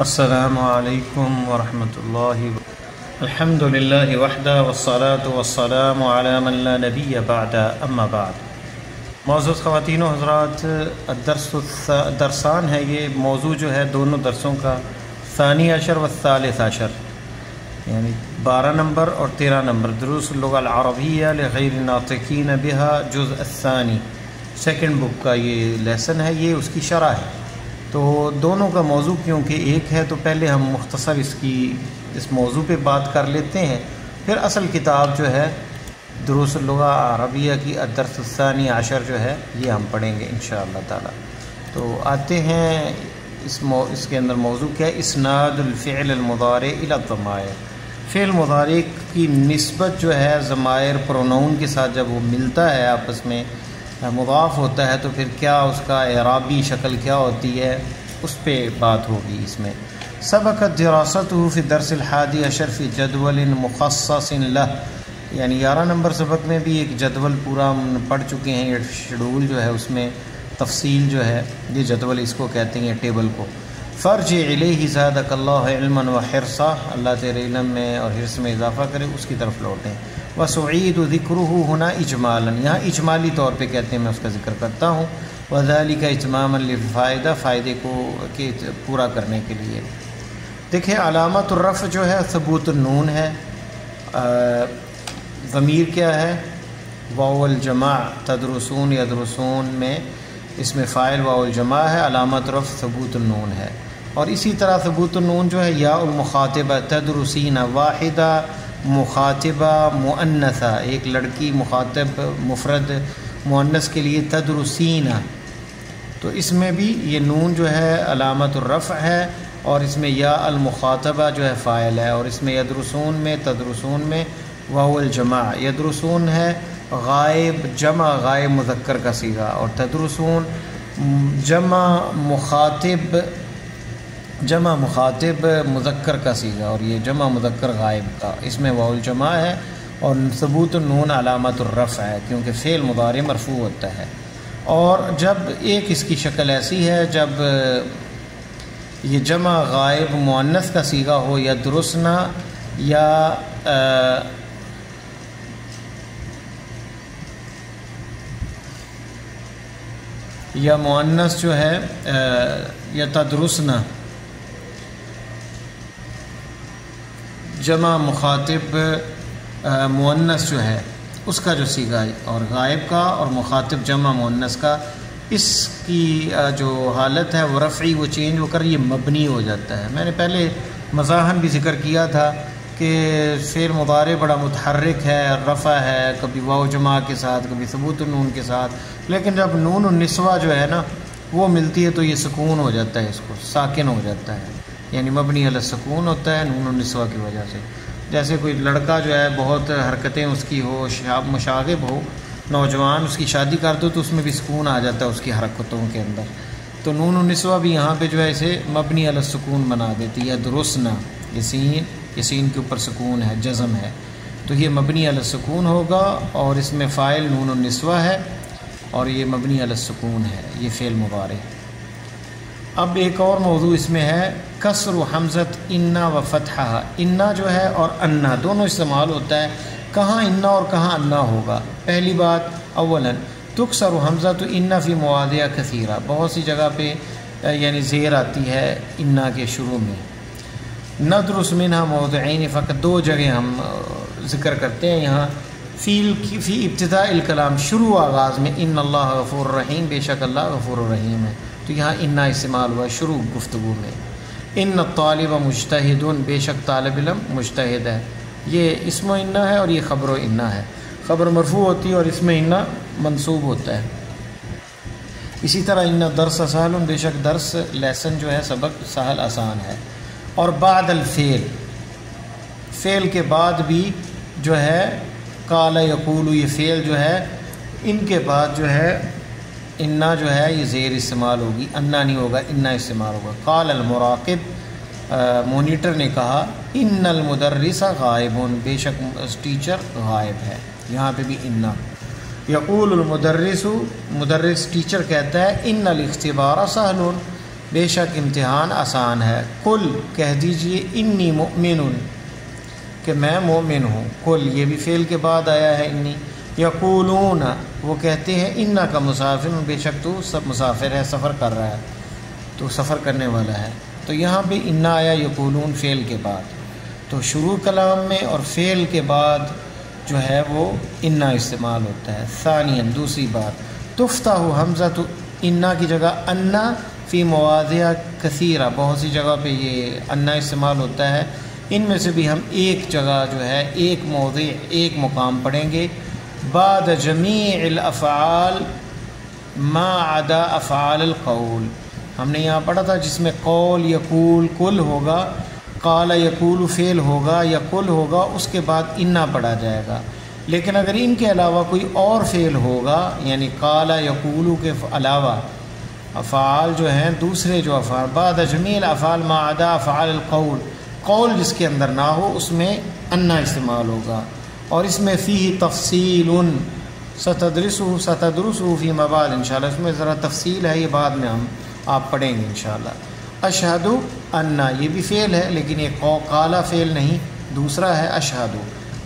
السلام علیکم ورحمۃ اللہ وبرکاتہ۔ الحمد للہ وحدہ والصلاة والسلام علی من لا نبی بعد، اما بعد۔ معزز خواتین و حضرات، درسان ہے، یہ موضوع جو ہے دونوں درسوں کا ثانی عشر و ثالث عشر، یعنی 12 نمبر اور 13 نمبر، دروس اللغہ العربیہ لغیر ناطقین بہا جزء الثانی، سیکنڈ بک کا یہ لیسن ہے، یہ اس کی شرح ہے۔ تو دونوں کا موضوع کیونکہ ایک ہے تو پہلے ہم مختصر اس موضوع پہ بات کر لیتے ہیں، پھر اصل کتاب جو ہے دروس اللغہ عربیہ کی الدرس الثانی عشر جو ہے یہ ہم پڑھیں گے انشاءاللہ تعالی۔ تو آتے ہیں اس کے اندر موضوع کیا ہے؟ اسناد الفعل المضارع الی الضمائر، فعل مضارع کی نسبت جو ہے ضمائر پروناؤن کے ساتھ جب وہ ملتا ہے، آپس میں مضاف ہوتا ہے، تو پھر کیا اس کا اعرابی شکل کیا ہوتی ہے، اس پہ بات ہوگی اس میں۔ سبقت دراستہ فی الدرس الحادی عشر فی جدول مخصص لہ، یعنی 11 نمبر سبق میں بھی ایک جدول پورا ہم پڑھ چکے ہیں، یہ شیڈول جو ہے اس میں تفصیل جو ہے، یہ جدول اس کو کہتے ہیں ٹیبل کو۔ فرجع الیہ زادک اللہ علما و حرصا، اللہ تیرے علم میں اور حرص میں اضافہ کرے، اس کی طرف لوٹیں۔ وسعید ذکرہ ہنا اجمالا، یہاں اجمالی طور پہ کہتے ہیں، میں اس کا ذکر کرتا ہوں۔ وذالک اتماما للفائدہ، فائدے کو پورا کرنے کے لیے۔ دیکھیں علامت الرفع جو ہے ثبوت النون ہے، ضمیر کیا ہے؟ واو الجمع، تدرسون یدرسون میں اس میں فاعل واو الجمع ہے، علامت رفع ثبوت النون ہے۔ اور اسی طرح ثبوت النون جو ہے یا المخاطبہ، تدرسین واحدہ مخاطبہ مؤنثہ، ایک لڑکی مخاطب مفرد مؤنث کے لیے تدرسین، تو اس میں بھی یہ نون جو ہے علامت الرفع ہے، اور اس میں یا المخاطبہ جو ہے فاعل ہے، اور اس میں یدرسون میں تدرسون میں واو الجمع، یدرسون ہے غائب جمع غائب مذکر کا صیغہ، اور تدرسون جمع مخاطب مذکر کا صیغہ، اور یہ جمع مذکر غائب کا، اس میں واو الجمع ہے، اور ثبوت النون علامت الرفع ہے کیونکہ فعل مضارع مرفوع ہوتا ہے۔ اور جب ایک اس کی شکل ایسی ہے جب یہ جمع غائب مؤنث کا صیغہ ہو، یا درسنا یا مؤنث جو ہے یا تدرسنا، جمع مخاطب مؤنث جو ہے اس کا جو صیغہ ہے، اور غائب کا اور مخاطب جمع مؤنث کا، اس کی جو حالت ہے وہ رفعی، وہ چینج ہو کر یہ مبنی ہو جاتا ہے۔ میں نے پہلے مزاحن بھی ذکر کیا تھا کہ فعل مضارع بڑا متحرک ہے، رفع ہے، کبھی واو جمع کے ساتھ، کبھی ثبوت النون کے ساتھ، لیکن جب نون النسوہ جو ہے نا وہ ملتی ہے تو یہ سکون ہو جاتا ہے، اس کو ساکن ہو جاتا ہے، یعنی مبنی علی السکون ہوتا ہے نون النسوہ کی وجہ سے۔ جیسے کوئی لڑکا جو ہے بہت حرکتیں اس کی ہو، مشاغب ہو، نوجوان، اس کی شادی کر دو تو اس میں بھی سکون آ جاتا ہے اس کی حرکتوں کے اندر، تو نون النسوہ بھی یہاں پہ جو ہے اسے مبنی علی السکون بنا دیتی ہے۔ درسنا، یہ سین کے اوپر سکون ہے، جزم ہے، تو یہ مبنی علی السکون ہوگا، اور اس میں فاعل نون النسوہ ہے، اور یہ مبنی علی السکون ہے، یہ فعل مضارع۔ اب ایک اور موضوع اس میں ہے کسر و حمزت انا و فتحہ، انا جو ہے اور انا دونوں استعمال ہوتا ہے، کہاں انا اور کہاں انا ہوگا؟ پہلی بات، اولا تکسر و حمزہ تو انا فی مواضع کثیرہ، بہت سی جگہ پہ یعنی زیر آتی ہے انا کے شروع میں۔ ندرس منہا موضعین، فقط 2 جگہ ہم ذکر کرتے ہیں یہاں، فی ابتداء الکلام، شروع آغاز میں، ان اللہ غفور الرحیم، بے شک اللہ غفور الرحیم ہے، تو یہاں انا استعمال ہوا شروع گفتگو میں۔ ان الطالب مجتہد، بے شک طالب علم مجتہد ہے، یہ اسم و انا ہے اور یہ خبر و انا ہے، خبر مرفوع ہوتی ہے اور اسم انا منصوب ہوتا ہے۔ اسی طرح ان درس سہل، بے شک درس لیسن جو ہے سبق سہل آسان ہے۔ اور بعد الفعل، فعل کے بعد بھی جو ہے قال یقول، یہ فعل جو ہے ان کے بعد جو ہے انا جو ہے یہ زیر استعمال ہوگی، انا نہیں ہوگا، انا استعمال ہوگا۔ قال المراقب، مونیٹر نے کہا، ان المدرس غائب، بے شک ٹیچر غائب ہے، یہاں پہ بھی انا۔ یقول المدرس، مدرس ٹیچر کہتا ہے، ان الاختبار سہل، بے شک امتحان آسان ہے. قل کہہ دیجئے انی مؤمن کہ میں مومن ہوں. قل یہ بھی فعل کے بعد آیا ہے انی. یقولون وہ کہتے ہیں انا کا مسافر بے شک تو سب مسافر ہے، سفر کر رہا ہے، تو سفر کرنے والا ہے. تو یہاں پہ انا آیا یقولون فعل کے بعد. تو شروع کلام میں اور فعل کے بعد جو ہے وہ انا استعمال ہوتا ہے. ثانیاً دوسری بات، تفتح حمزہ تو انا کی جگہ انا فی مواضع کثیرہ، بہت سی جگہ پہ یہ انا استعمال ہوتا ہے. ان میں سے بھی ہم ایک جگہ جو ہے ایک موضع ایک مقام پڑھیں گے. بعد جمیع الافعال ما عدا افعال القول، ہم نے یہاں پڑھا تھا جس میں قول یقول کل ہوگا، قال یقول فعل ہوگا یا کل ہوگا، اس کے بعد انا پڑھا جائے گا. لیکن اگر ان کے علاوہ کوئی اور فعل ہوگا، یعنی قال یقول کے علاوہ افعال جو ہیں دوسرے جو افعال، بعد جمیع الافعال ما عدا افعال القول، قول جس کے اندر نہ ہو اس میں انا استعمال ہوگا. اور اس میں فیہ تفصیل ستدرسہ فیما بعد، انشاءاللہ اس میں ذرا تفصیل ہے، یہ بعد میں ہم آپ پڑھیں گے انشاءاللہ. اشہد انا یہ بھی فعل ہے لیکن یہ قالا فعل نہیں، دوسرا ہے اشہد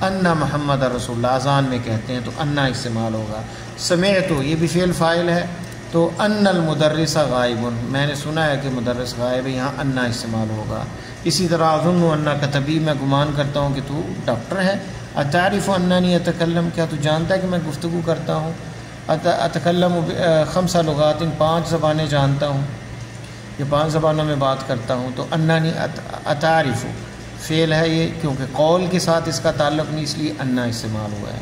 انا محمد رسول اللہ، اذان میں کہتے ہیں تو انا استعمال ہوگا. سمعت یہ بھی فعل فاعل ہے تو ان المدرس غائب، میں نے سنا ہے کہ مدرس غائب ہے، یہاں انا استعمال ہوگا. اسی طرح اظن انا کا طبیب، میں گمان کرتا ہوں کہ تو ڈاکٹر ہے. اتعرف اننی اتکلم، کیا تو جانتا ہے کہ میں گفتگو کرتا ہوں. اتکلم 5 لغات، 5 زبانیں جانتا ہوں، یہ 5 زبانوں میں بات کرتا ہوں. تو اننی اتعرف فعل ہے یہ، کیونکہ قول کے ساتھ اس کا تعلق نہیں، اس لیے انا استعمال ہوا ہے.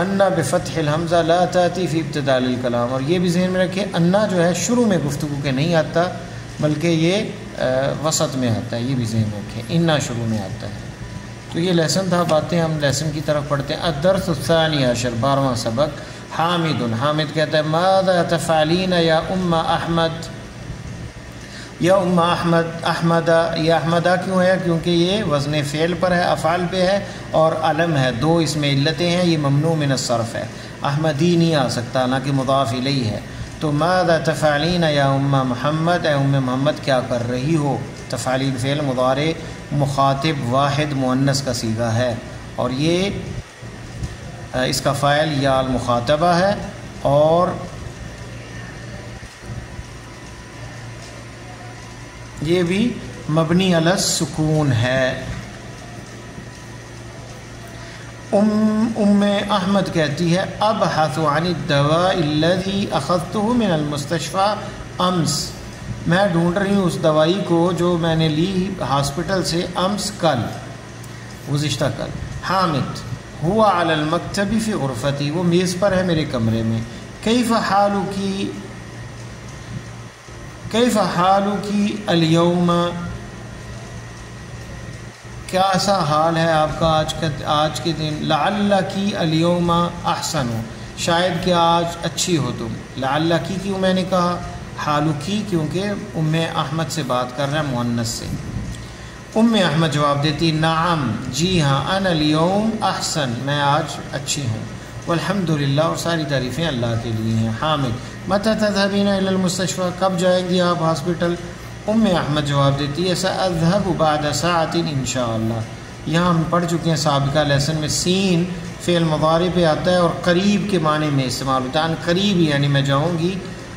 انا بفتح الحمزہ لا تاتی فی ابتداء الکلام، اور یہ بھی ذہن میں رکھیں انا جو ہے شروع میں گفتگو کے نہیں آتا بلکہ یہ وسط میں آتا ہے، یہ بھی ذہن رکھیں انا شروع میں آتا ہے. تو یہ لیسن تھا، باتیں ہم لیسن کی طرف پڑھتے ہیں. الدرس الثانی عشر، 12واں سبق. حامد، حامد کہتا ہے ماذا تفعلین یا ام احمد، یا ام احمد، احمدہ، یہ احمدہ کیوں ہے؟ کیونکہ یہ وزن فعل پر ہے، افعال پہ ہے اور علم ہے، 2 اس میں علتیں ہیں، یہ ممنوع من الصرف ہے، احمدی نہیں آ سکتا، نہ کہ مضاف الیہ ہے. تو ماذا تفعلین یا ام محمد، اے ام محمد کیا کر رہی ہو. تفعیل فعل مضارع مخاطب واحد مؤنث کا صیغہ ہے، اور یہ اس کا فاعل یا المخاطبہ ہے، اور یہ بھی مبنی علی السکون ہے. ام احمد کہتی ہے ابحث عن الدواء الذي اخذته من المستشفى امس، میں ڈھونڈ رہی ہوں اس دوائی کو جو میں نے لی ہاسپٹل سے امس، کل، گزشتہ کل. حامد هو على المكتب في غرفتي، وہ میز پر ہے میرے کمرے میں. کیف حالك اليوم، کیسا حال ہے آپ کا آج کے دن. لعلك اليوم احسن، شاید کہ آج اچھی ہو تم. لعلك کیوں میں نے کہا، حالکی کیونکہ ام احمد سے بات کر رہا ہے مؤنث سے. ام احمد جواب دیتی نعم، جی ہاں، انا اليوم احسن، میں آج اچھی ہوں. والحمدللہ، اور ساری تعریفیں اللہ کے لیے ہیں. حامد متی تذهبین الی المستشفى، کب جائیں گی آپ ہاسپٹل. ام احمد جواب دیتی ہے ساذهب بعد ساعۃ انشاءاللہ. یہاں ہم پڑھ چکے ہیں سابقہ لیسن میں، سین فعل مضارع پہ آتا ہے اور قریب کے معنی میں استعمال ہوتا ہے. قریب یعنی میں جاؤں گی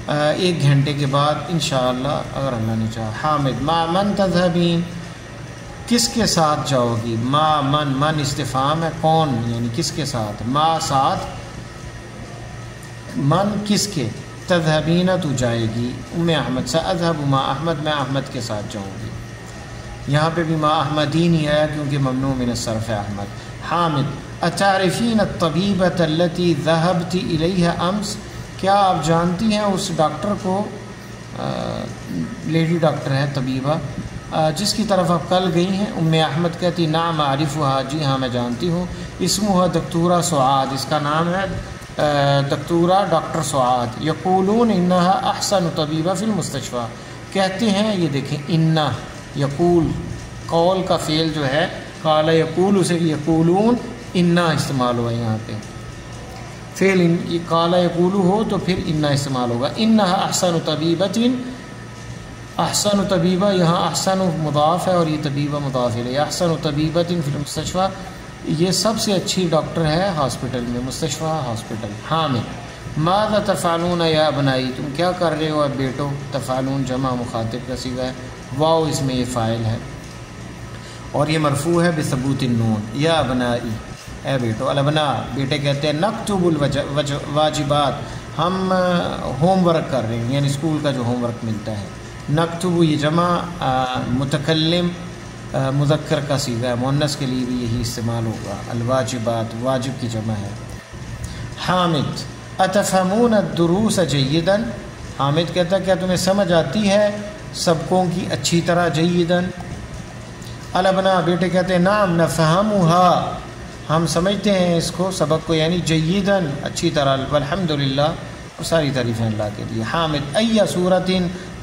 1 گھنٹے کے بعد انشاءاللہ اگر اللہ نے چاہا. حامد ما من تذهبین، کس کے ساتھ جاؤ گی. ما من استفہام ہے، کون یعنی کس کے ساتھ. ما ساتھ، من کس کے، تذهبین تو جائے گی. ام احمد ساذهب ما احمد، میں احمد کے ساتھ جاؤں گی. یہاں پہ بھی ما احمدی نہیں آیا کیونکہ ممنوع من الصرف ہے احمد. حامد اتعرفین الطبیبۃ التی ذهبت الیہا امس، کیا آپ جانتی ہیں اس ڈاکٹر کو، لیڈی ڈاکٹر ہے طبیبہ، جس کی طرف آپ کل گئی ہیں. ام احمد کہتی نعم اعرفها، جی ہاں میں جانتی ہوں. اسمها دکتورہ سعاد، اس کا نام ہے دکتورہ ڈاکٹر سعاد. یقولون انها احسن طبیبہ فی المستشفى، کہتے ہیں، یہ دیکھیں انا یقول قول کا فعل جو ہے، قال یقول سے یقولون انا استعمال ہوا یہاں پہ. فعل قال یقول ہو تو پھر انا استعمال ہوگا. انها احسن طبیبۃ احسن طبیبہ، یہاں احسن مضاف ہے اور یہ طبیبہ مضاف ہے، احسن طبیبۃ فی المستشفیٰ، یہ سب سے اچھی ڈاکٹر ہے ہاسپٹل میں، مستشفیٰ ہاسپٹل۔ حامد ماذا تفعلون یا ابنائی، تم کیا کر رہے ہو اب بیٹو؟ تفعلون جمع مخاطب کا صیغہ ہے، واو اس میں یہ فاعل ہے اور یہ مرفوع ہے بثبوت النون، یا ابنائی اے بیٹو۔ الابناء بیٹے کہتے ہیں نکتب الواجبات، ہم ہوم ورک کر رہے ہیں، یعنی اسکول کا جو ہوم ورک ملتا ہے۔ نکتب یہ جمع متکلم مذکر کا صیغہ ہے، مؤنث کے لیے بھی یہی استعمال ہوگا، الواجبات واجب کی جمع ہے۔ حامد اتفہمون الدروس جیدا، حامد کہتا ہے کیا تمہیں سمجھ آتی ہے سبقوں کی اچھی طرح؟ جیدا۔ الابناء بیٹے کہتے ہیں نعم نفہمھا، ہم سمجھتے ہیں اس کو سبق کو، یعنی جیداً اچھی طرح، والحمدللہ اور ساری تعریفیں اللہ کے لیے۔ حامد ای سورۃ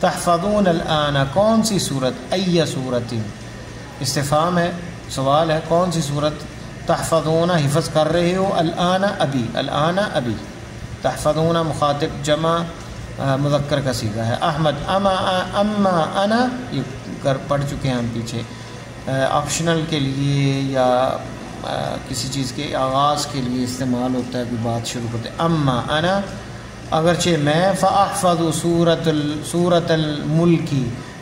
تحفظون الآن، کون سی صورت؟ ای سورۃ استفہام ہے، سوال ہے، کون سی صورت؟ تحفظون حفظ کر رہے ہو، الآن ابھی، الآن ابھی، تحفظون مخاطب جمع مذکر کا صیغہ ہے۔ احمد اما انا، یہ پڑھ چکے ہیں ہم پیچھے، آپشنل کے لیے یا کسی چیز کے آغاز کے لیے استعمال ہوتا ہے، کوئی بات شروع کرتے ہیں۔ اما انا اگرچہ میں، فاحفظ سورۃ الملک،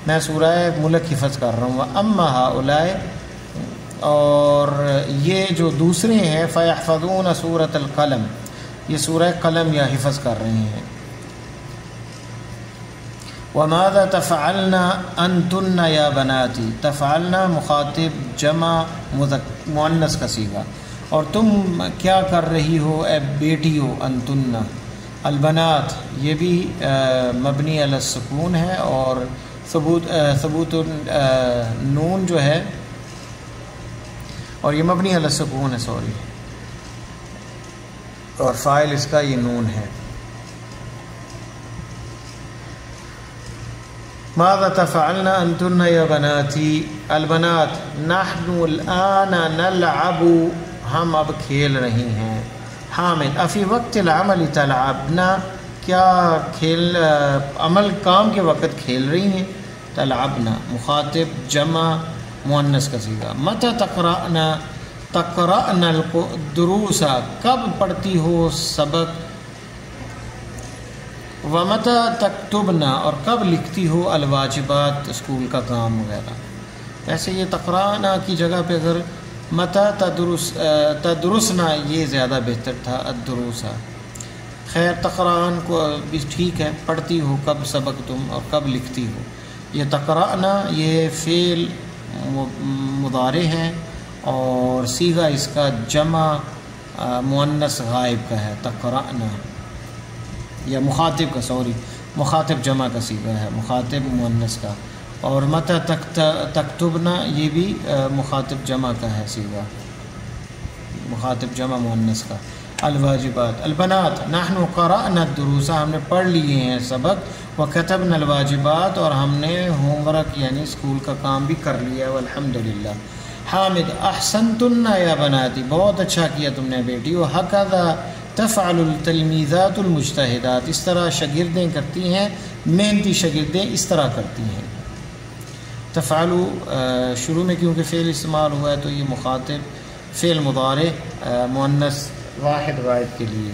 میں سورہ ملک حفظ کر رہا ہوں۔ اما ہؤلاء، اور یہ جو دوسرے ہیں، فیحفظون سورۃ القلم، یہ سورہ قلم یا حفظ کر رہے ہیں۔ وماذا تفعلن انتن یا بناتی، تفعلن مخاطب جمع مؤنث کا صیغہ، اور تم کیا کر رہی ہو اے بیٹیو؟ انتن۔ البنات یہ بھی مبنی علی السکون ہے، اور ثبوت نون جو ہے، اور یہ مبنی علی السکون ہے، سوری، اور فاعل اس کا یہ نون ہے۔ ماذا تفعلن انتن یا بناتی، البنات نحن الآن نلعب، ہم اب کھیل رہی ہیں۔ حامد افی وقت العمل تلعبنا، کیا کھیل عمل کام کے وقت کھیل رہی ہیں؟ تلعبنا مخاطب جمع مؤنث کا صیغہ۔ متى تقرأن الدروس، کب پڑھتی ہو سبق؟ ومتى تکتبنا، اور کب لکھتی ہو الواجبات، اسکول کا کام وغیرہ۔ ایسے یہ تقرأنا کی جگہ پہ اگر متى تدرسنا یہ زیادہ بہتر تھا، الدروس۔ خیر تقرأن کو بھی ٹھیک ہے، پڑھتی ہو کب سبق تم، اور کب لکھتی ہو۔ یہ تقرأنا یہ فعل مضارع ہے، اور صیغہ اس کا جمع مؤنث غائب کا ہے، تقرأنا، یا مخاطب کا، سوری، مخاطب جمع کا صیغہ ہے، مخاطب مؤنث کا۔ اور متى تکتبنا یہ بھی مخاطب جمع کا ہے صیغہ، مخاطب جمع مؤنث کا۔ الواجبات البنات نحن قرأنا الدروس، ہم نے پڑھ لیے ہیں سبق، وكتبنا الواجبات، اور ہم نے ہوم ورک یعنی اسکول کا کام بھی کر لیا، والحمدللہ۔ حامد احسنتن یا بناتی، بہت اچھا کیا تم نے بیٹی۔ وهكذا تفعل التلمیذات المجتہدات، اس طرح شاگردیں کرتی ہیں، محنتی شاگردیں اس طرح کرتی ہیں۔ تفعل شروع میں کیونکہ فعل استعمال ہوا ہے تو یہ مخاطب فعل مضارع مؤنث واحد واحد کے لیے،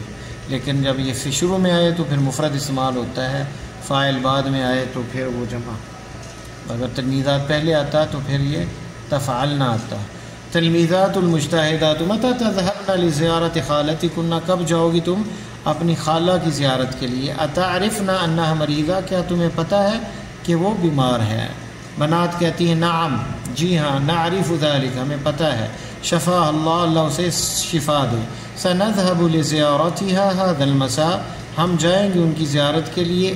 لیکن جب یہ شروع میں آئے تو پھر مفرد استعمال ہوتا ہے، فاعل بعد میں آئے تو پھر وہ جمع، اگر تلمیذات پہلے آتا تو پھر یہ تفعلنا آتا۔ تلمیذات المجتہدات متى تذهبن لزیارت خالتکن، کب جاؤ گی تم اپنی خالہ کی زیارت کے لیے؟ اتعرفن انها مریضہ، کیا تمہیں پتہ ہے کہ وہ بیمار ہے؟ بنات کہتی ہیں نعم، جی ہاں، نعرف ذلک، ہمیں پتہ ہے۔ شفا اللہ، اللہ اسے شفا دے۔ سنذهب لزیارتها هذا المساء، ہم جائیں گے ان کی زیارت کے لیے،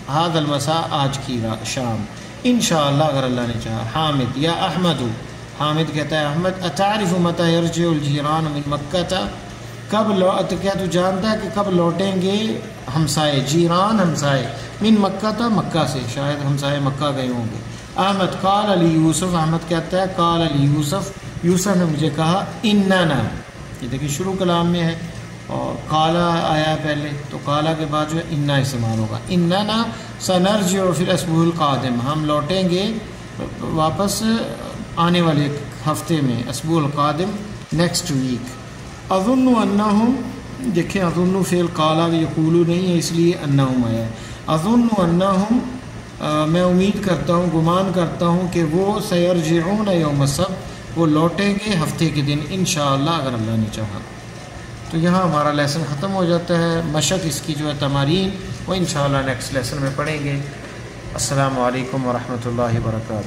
هذا المساء، آج کی شام، انشاءاللہ اگر اللہ نے چاہا۔ حامد یا احمد، حامد کہتا ہے احمد اتعرف متى يرجع الجيران من مکہ، کب کیا تو جانتا ہے کہ کب لوٹیں گے ہمسائے، جیران ہمسائے، من مکہ، مکہ سے، شاید ہمسائے مکہ گئے ہوں گے۔ احمد قال علی یوسف، احمد کہتا ہے قال علی یوسف، یوسف نے مجھے کہا اننا، یہ دیکھیں شروع کلام میں ہے اور قالا آیا پہلے، تو قالا کے بعد جو ہے انا استعمال ہوگا، اننا سنرجع فی الاسبوع القادم، ہم لوٹیں گے واپس آنے والے ہفتے میں، اسبوع القادم نیکسٹ ویک۔ اظن انہم، دیکھیں اظن فعل قالا یقولو نہیں ہے اس لیے انہم آیا ہے، اظن انہم میں امید کرتا ہوں، گمان کرتا ہوں کہ وہ سیرجعون یوم السبت، وہ لوٹیں گے ہفتے کے دن انشاءاللہ اگر اللہ نے چاہا۔ تو یہاں ہمارا لیسن ختم ہو جاتا ہے، مشق اس کی جو ہے تمارین وہ انشاءاللہ نیکسٹ لیسن میں پڑھیں گے۔ السلام علیکم ورحمۃ اللہ وبرکاتہ۔